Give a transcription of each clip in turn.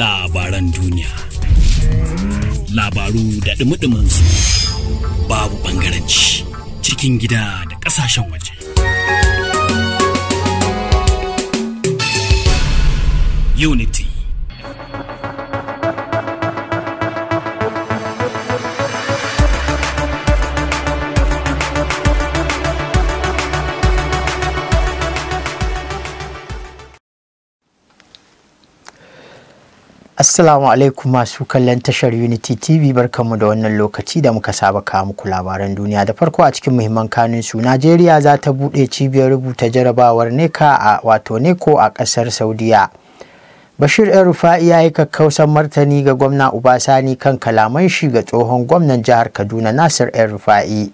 labaran duniya. Labaru da dumi su babu ɓangaranci cikin gida da ƙasashen waje. Unity. Assalamu alaikum masu kallon tashar Unity TV, barkanmu da wannan lokaci da muka saba kawo muku labaran duniya. Da farko a cikin muhimman kanun su, Najeriya za ta buɗe cibiyar rubuta jarabawar NECO a ƙasar Saudiya. Bashir El-Rufai ya yi kakkausan martani ga gwamna Ubasani kan kalaman shi ga tsohon gwamnan jihar Kaduna Nasir El-Rufai.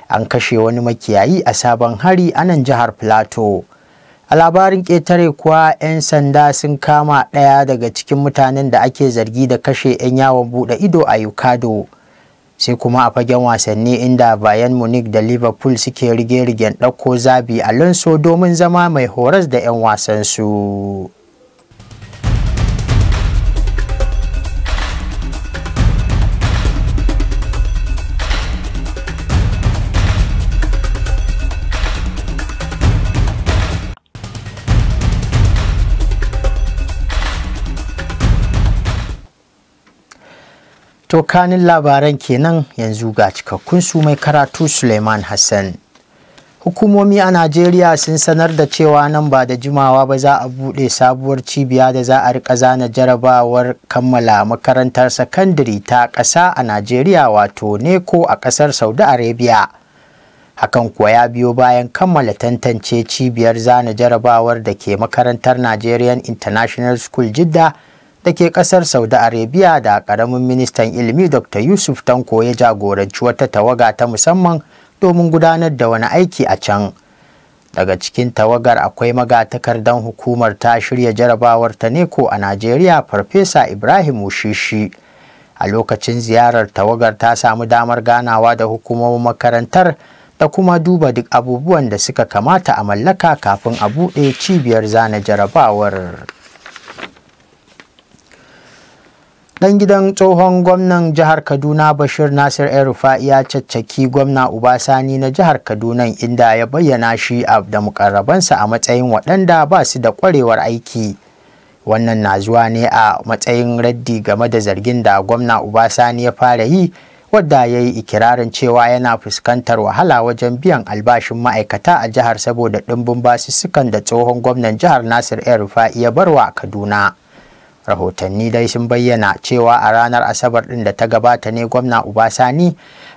An kashe wani makiyayi a sabon hari a nan jihar Plateau. A labarin ƙetare kuwa 'yan sanda sun kama ɗaya daga cikin mutanen da ake zargi da kashe 'yan yawon buɗe ido a Yukado. Sai kuma a fagen wasanni inda Bayern Munich da Liverpool suke rige-rigen ɗauko Xabi Alonso domin zama mai horas da 'yan wasansu. To kanin labaran kenan, yanzu ga cikakkun su, mai karatu Suleiman Hassan. Hukumomi a Najeriya sun sanar da cewa nan ba da jimawa ba za a buɗe sabuwar cibiya da za a riƙa zana jarabawar kammala makarantar sakandare ta ƙasa a Najeriya wato NECO a ƙasar Saudi Arabia. Hakan kuwa ya biyo bayan kammala tantance cibiyar zana jarabawar da ke makarantar Nigerian International School Jidda da ke kasar Saudi Arabia da karamin ministan ilimi Dr. Yusuf Tanko ya jagoranci wata tawaga ta musamman domin gudanar da wani aiki a can. Daga cikin tawagar akwai magatakardan hukumar ta shirya jarabawar ta NECO a Najeriya Farfesa Ibrahim Wushishi. A lokacin ziyarar tawagar ta samu damar ganawa da hukumomin makarantar da kuma duba duk abubuwan da suka kamata a mallaka kafin a buɗe cibiyar zana jarabawar. Dan gidan tsohon gwamnan jihar Kaduna Bashir Nasir El-Rufai ya caccaki gwamna Ubasani na jihar Kaduna, inda ya bayyana shi da mukarrabansa a matsayin waɗanda ba su da ƙwarewar aiki. Wannan na zuwa ne a matsayin raddi game da zargin da gwamna Ubasani ya fara yi, wadda ya yi ikirarin cewa yana fuskantar wahala wajen biyan albashin ma'aikata a jihar saboda ɗimbin basussukan da tsohon gwamnan jihar Nasir El-Rufai ya barwa Kaduna. Rahotanni dai sun bayyana cewa a ranar Asabar ɗin da ta gabata ne gwamna Ubasani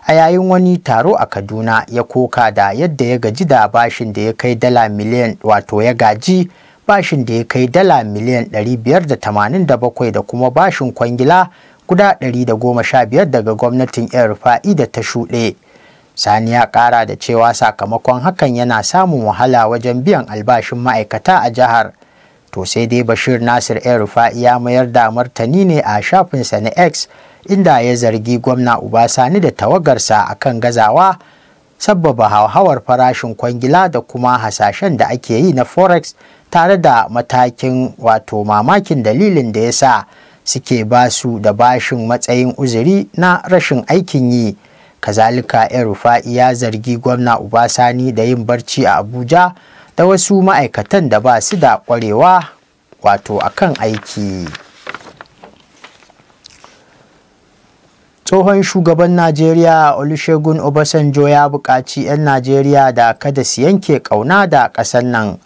a yayin wani taro a Kaduna ya koka da yadda ya gaji da bashin da ya kai dala miliyan bashin da ya kai dala miliyan 587 da kuma bashin kwangila guda 115 daga gwamnatin El-Rufai da ta shuɗe. Sani ya ƙara da cewa sakamakon hakan yana samun wahala wajen biyan albashin ma'aikata a jihar. To sai dai Bashir Nasir El-Rufai ya mayar da martani ne a shafinsa na X, inda ya zargi gwamna Ubasani da tawagarsa akan gazawa sabbaba hauhawar farashin kwangila da kuma hasashen da ake yi na forex, tare da mamakin dalilin da ya sa suke basu da bashin matsayin uzuri na rashin aikin yi. Kazalika El-Rufai ya zargi gwamna Ubasani da yin barci a Abuja da wasu ma'aikatan da ba su da ƙwarewa akan aiki. Tsohon shugaban Najeriya Olusegun Obasanjo ya buƙaci 'yan Najeriya da kada su yanke ƙauna da ƙasar nan.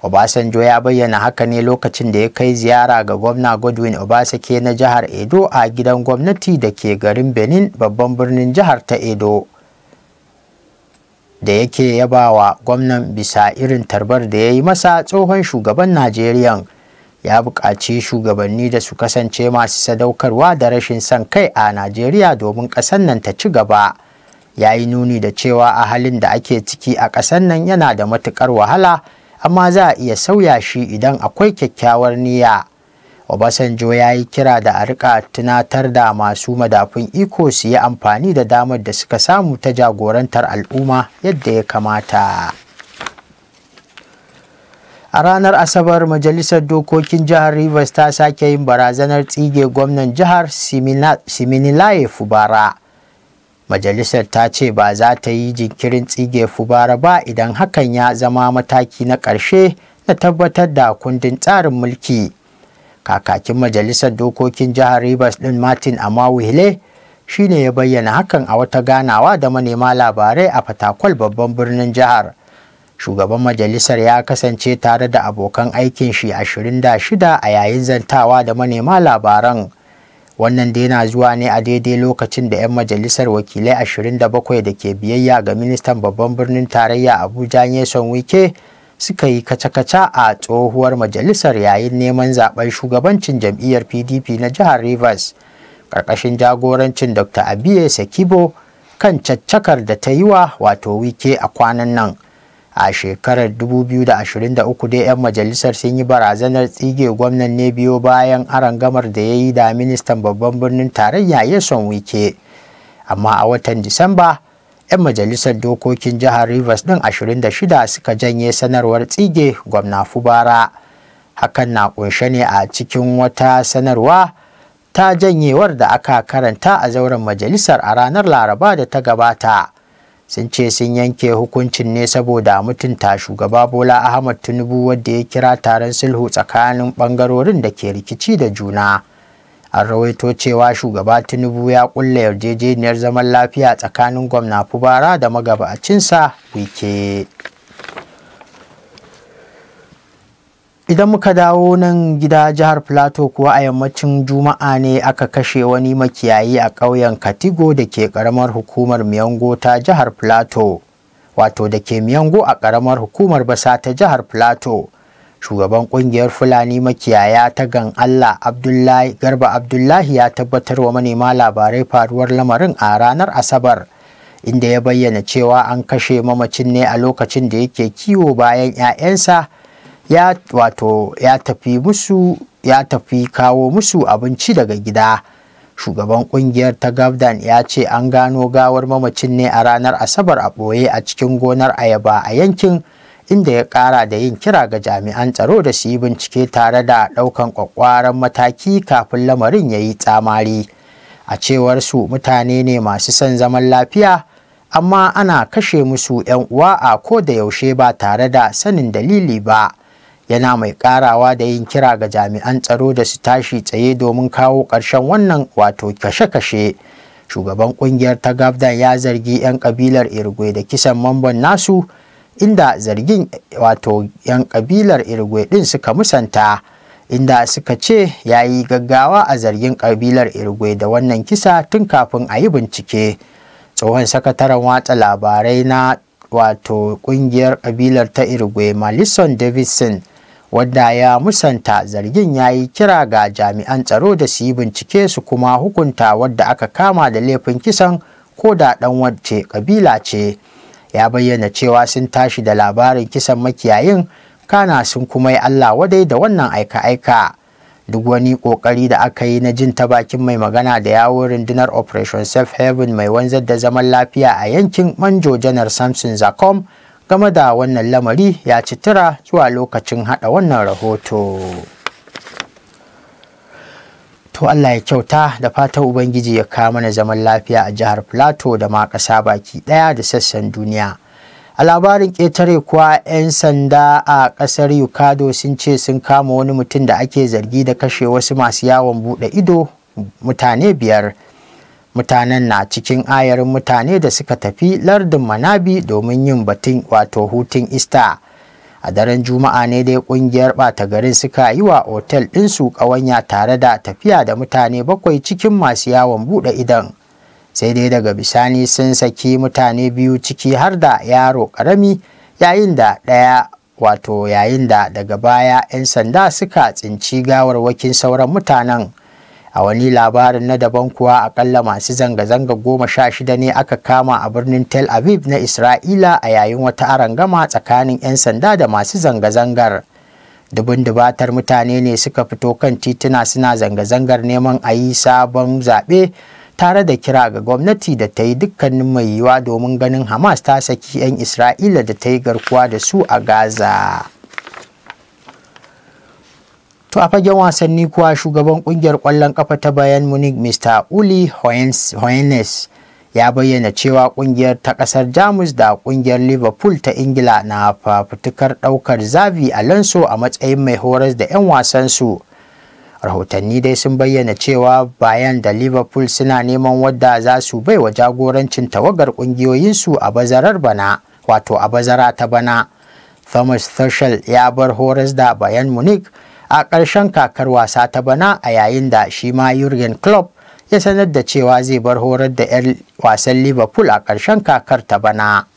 Obasanjo ya bayyana haka ne lokacin da ya kai ziyara ga gwamna Godwin Obasake na jihar Edo a gidan gwamnati da ke garin Benin, babban birnin jihar ta Edo. Da yake yabawa gwamnan bisa irin tarbar da ya yi masa, tsohon shugaban Najeriya ya buƙaci shugabanni da su kasance masu sadaukarwa da rashin son kai a Najeriya domin ƙasar nan ta ci gaba. Ya yi nuni da cewa a halin da ake ciki a ƙasar nan yana da matuƙar wahala, amma za a iya sauya shi idan akwai kyakkyawar niyya. Obasanjo ya yi kira da a rika tunatar da masu madafun iko su yi amfani da damar da suka samu ta jagorantar al'umma yadda ya kamata. A ranar Asabar, Majalisar Dokokin Jihar Rivers ta sake yin barazanar tsige gwamnan jihar Siminalayi Fubara. Majalisar ta ce ba za ta yi jinkirin tsige Fubara ba idan hakan ya zama mataki na ƙarshe na tabbatar da kundin tsarin mulki. Kakakin Majalisar Dokokin Jihar Rivers ɗin Martin Amaewhule shi ne ya bayyana hakan a wata ganawa da manema labarai a Fatakwal, babban birnin jihar. Shugaban majalisar ya kasance tare da abokan aikin shi 26 a yayin zantawa da manema labaran. Wannan da yana zuwa ne a daidai lokacin da 'yan majalisar wakilai 27 da ke biyayya ga ministan babban birnin tarayya Abuja Nyesom Wike suka yi kaca-kaca a tsohuwar majalisar yayin neman zaben shugabancin jam'iyyar PDP na jihar Rivers ƙarƙashin jagorancin Dr. Abiye Sekibo kan caccakar da ta yi wa wato Wike a kwanan nan. A shekarar 2023 dai 'yan majalisar sun yi barazanar tsige gwamnan ne biyo bayan arangamar da ya yi da ministan babban birnin tarayya Nyesom Wike. Amma a watan Disamba, 'yan majalisar dokokin jihar Rivers ɗin 26 suka janye sanarwar tsige gwamna Fubara. Hakan na kunshe ne a cikin wata sanarwa ta janyewar da aka karanta a zauren majalisar a ranar Laraba da ta gabata. Sun ce sun yanke hukuncin ne saboda mutunta shugaba Bola Ahmed Tinubu wadda ya kira taron sulhu tsakanin bangarorin da ke rikici da juna. An rawaito cewa shugaba Tinubu ya kulle yarjejeniyar zaman lafiya tsakanin gwamna Fubara da magabacinsa Wike. Idan muka dawo nan gida jihar Plateau kuwa a yammacin Juma'a ne aka kashe wani makiyayi a ƙauyen Katigo da ke ƙaramar hukumar Miyango ta jihar Plateau, wato da ke Miyango a ƙaramar hukumar Basa ta jihar Plateau. Shugaban ƙungiyar Fulani makiyaya ta Gan Allah Garba Abdullahi ya tabbatar wa manema labarai faruwar lamarin a ranar Asabar, inda ya bayyana cewa an kashe mamacin ne a lokacin da yake kiwo bayan 'ya'yansa ya tafi kawo musu abinci daga gida. Shugaban kungiyar ta Gavdan ya ce an gano gawar mamacin ne a ranar Asabar a ɓoye a cikin gonar ayaba a yankin, inda ya ƙara da yin kira ga jami'an tsaro da su yi bincike tare da ɗaukan ƙwaƙƙwaran mataki kafin lamarin ya yi tsamari. A cewar su, mutane ne masu son zaman lafiya, amma ana kashe musu 'yan uwa a ko da yaushe ba tare da sanin dalili ba. Yana mai karawa da yin kira ga jami'an tsaro da su tashi tsaye domin kawo ƙarshen wannan wato kashe-kashe. Shugaban kungiyar ta Gavdan ya zargi 'yan kabilar Irigwe da kisan mamban nasu, inda zargin wato 'yan kabilar Irigwe din suka musanta, inda suka ce ya yi gaggawa a zargin kabilar Irigwe da wannan kisa tun kafin a yi bincike. Tsohon sakataren watsa labarai na wato kungiyar kabilar ta Irigwe Malison Davidson, wadda ya musanta zargin, ya yi kira ga jami'an tsaro da su yi bincike su kuma hukunta wadda aka kama da laifin kisan ko da ɗan wacce kabila ce. Ya bayyana cewa sun tashi da labarin kisan makiyayin, kana sun kuma yi Allah wadai da wannan aika-aika. Duk wani ƙoƙari da aka yi na jin ta bakin mai magana da yawon rundunar Operation Safe Haven mai wanzar da zaman lafiya a yankin, Manjo Janar Samson Zakom, game da wannan lamari ya ci tura zuwa lokacin hada wannan rahoto. To Allah ya kyauta, da fatan Ubangiji ya kawo mana zaman lafiya a jihar Plateau da ma ƙasa baki ɗaya da sassan duniya. A labarin ƙetare kuwa, 'yan sanda a ƙasar Yukado sun ce sun kama wani mutum da ake zargi da kashe wasu masu yawon buɗe ido mutane 5. Mutanen na cikin ayarin mutane da suka tafi lardin Manabi domin yin batun wato hutun Ista. A daren Juma'a ne dai kungiyar ɓata garin suka yi wa otel ɗinsu ƙawanya tare da tafiya da mutane 7 cikin masu yawon buɗe idon. Sai dai daga bisani sun saki mutane 2 ciki har da yaro ƙarami, yayin da daga baya 'yan sanda suka tsinci gawarwakin sauran mutanen. A wani labarin na daban kuwa, akalla masu zanga-zanga 16 ne aka kama a birnin Tel Aviv na Isra'ila a yayin wata arangama tsakanin 'yan sanda da masu zanga-zangar. Dubun dubatar mutane ne suka fito kan tituna suna zanga-zangar neman a yi sabon zaɓe, tare da kira ga gwamnati da ta yi dukkanin mai yiwuwa domin ganin Hamas ta saki 'yan Isra'ila da ta yi garkuwa da su a Gaza. To a fagen wasanni kuwa shugaban kungiyar ƙwallon ƙafa ta Bayern Munich Mr. Uli Hoeneß ya bayyana cewa kungiyar ta ƙasar Jamus da kungiyar Liverpool ta Ingila na fafutukar ɗaukar Xavi Alonso a matsayin mai horas da 'yan wasansu. Rahotanni dai sun bayyana cewa Bayern da Liverpool suna neman wadda za su bai wa jagorancin tawagar kungiyoyinsu a bazarar bana, wato a bazara ta bana. Thomas Tuchel ya bar horas da Bayern Munich a ƙarshen kakar wasa ta bana, a yayin da shi ma Jurgen Klopp ya sanar da cewa zai bar horar da 'yan wasan Liverpool a ƙarshen kakar ta bana.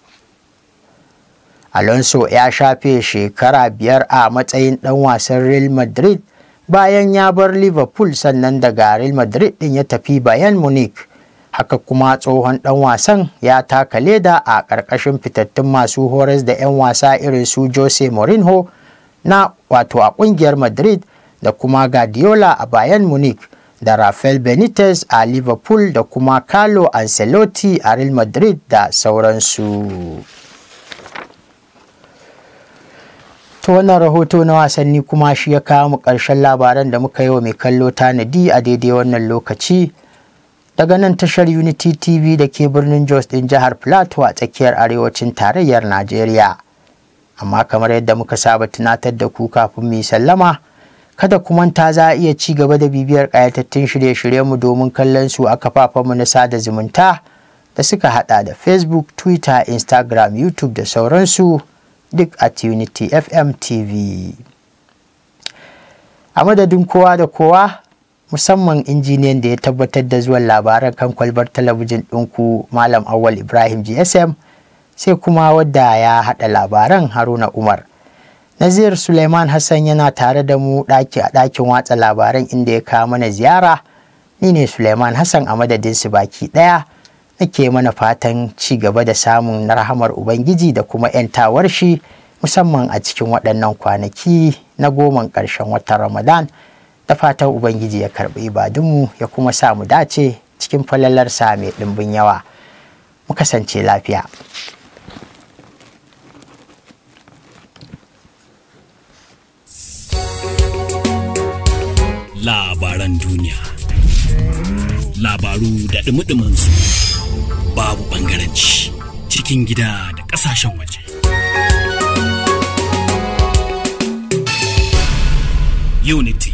Alonso ya shafe shekara 5 a matsayin ɗan wasan Real Madrid bayan ya bar Liverpool, sannan daga Real Madrid ɗin ya tafi Bayern Munich. Haka kuma tsohon ɗan wasan ya taka leda a ƙarƙashin fitattun masu horas da 'yan wasa irin su Jose Mourinho na wato a ƙungiyar Madrid, da kuma Guardiola a Bayern Munich, da Rafael Benitez a Liverpool, da kuma Carlo Ancelotti a Real Madrid da sauransu. To wannan rahoto na wasanni kuma shi ya kawo mu ƙarshen labaran da muka yi wa mai kallo tanadi a daidai wannan lokaci daga nan tashar Unity TV da ke birnin Jos ɗin jihar Plateau a tsakiyar arewacin tarayyar Najeriya. Amma kamar yadda muka saba tunatar da ku kafin mu yi sallama, kada ku manta za a iya ci gaba da bibiyar ƙayatattun shirye-shiryenmu domin kallon su a kafafenmu na sada zumunta da suka hada da Facebook, Twitter, Instagram, YouTube da sauransu, duk at Unity FM TV. A madadin kowa da kowa, musamman injiniyan da ya tabbatar da zuwan labaran kan kwalbar talabijin ɗinku Malam Awwal Ibrahim GSM, sai kuma wadda ya haɗa labaran Haruna Umar. Nazir Suleiman Hassan yana tare da mu a ɗakin watsa labaran inda ya kawo mana ziyara. Ni ne Suleiman Hassan, a madadin su baki ɗaya nake mana fatan ci gaba da samun rahamar Ubangiji da kuma 'yantawar shi, musamman a cikin waɗannan kwanaki na 10 ƙarshen watan Ramadan. Da fatan Ubangiji ya karɓi ibadunmu ya kuma sa mu dace cikin falalarsa mai ɗimbin yawa. Mu kasance lafiya. Labaran duniya, labaru da ɗumi su, babu ɓangaranci, cikin gida da ƙasashen waje. Unity